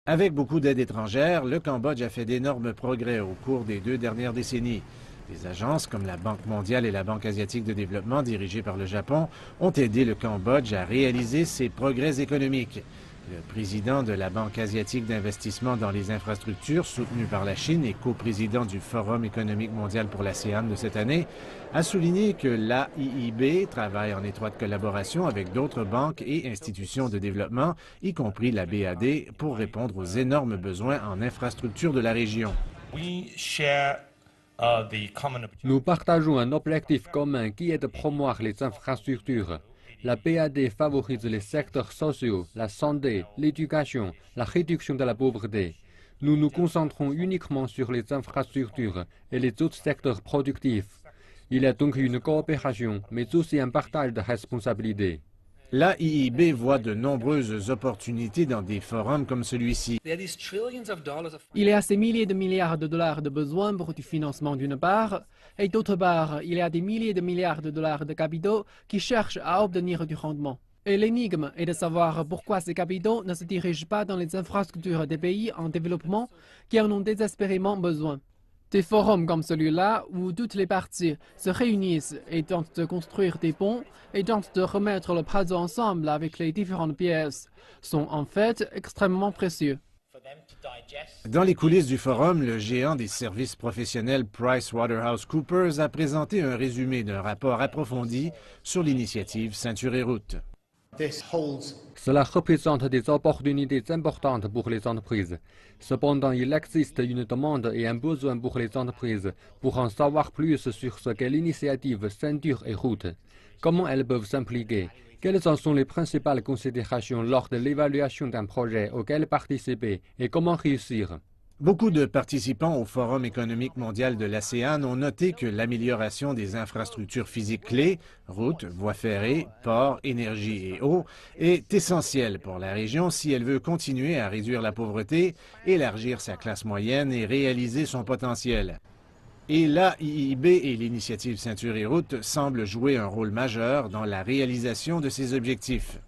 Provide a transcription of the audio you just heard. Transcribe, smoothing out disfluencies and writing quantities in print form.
Avec beaucoup d'aide étrangère, le Cambodge a fait d'énormes progrès au cours des 2 dernières décennies. Des agences comme la Banque mondiale et la Banque asiatique de développement, dirigées par le Japon, ont aidé le Cambodge à réaliser ses progrès économiques. Le président de la Banque asiatique d'investissement dans les infrastructures, soutenu par la Chine et coprésident du Forum économique mondial pour l'ASEAN de cette année, a souligné que l'AIIB travaille en étroite collaboration avec d'autres banques et institutions de développement, y compris la BAD, pour répondre aux énormes besoins en infrastructures de la région. Nous partageons un objectif commun qui est de promouvoir les infrastructures. La BAD favorise les secteurs sociaux, la santé, l'éducation, la réduction de la pauvreté. Nous nous concentrons uniquement sur les infrastructures et les autres secteurs productifs. Il y a donc une coopération, mais aussi un partage de responsabilités. L'AIIB voit de nombreuses opportunités dans des forums comme celui-ci. Il y a ces milliers de milliards de dollars de besoins pour du financement d'une part, et d'autre part, il y a des milliers de milliards de dollars de capitaux qui cherchent à obtenir du rendement. Et l'énigme est de savoir pourquoi ces capitaux ne se dirigent pas dans les infrastructures des pays en développement qui en ont désespérément besoin. Des forums comme celui-là, où toutes les parties se réunissent et tentent de construire des ponts et tentent de remettre le puzzle ensemble avec les différentes pièces, sont en fait extrêmement précieux. Dans les coulisses du forum, le géant des services professionnels PricewaterhouseCoopers a présenté un résumé d'un rapport approfondi sur l'initiative Ceinture et Route. Cela représente des opportunités importantes pour les entreprises. Cependant, il existe une demande et un besoin pour les entreprises pour en savoir plus sur ce qu'est l'initiative Ceinture et Route. Comment elles peuvent s'impliquer? Quelles en sont les principales considérations lors de l'évaluation d'un projet auquel participer et comment réussir? Beaucoup de participants au Forum économique mondial de l'ASEAN ont noté que l'amélioration des infrastructures physiques clés, routes, voies ferrées, ports, énergie et eau, est essentielle pour la région si elle veut continuer à réduire la pauvreté, élargir sa classe moyenne et réaliser son potentiel. Et l'AIIB et l'initiative Ceinture et Route semblent jouer un rôle majeur dans la réalisation de ces objectifs.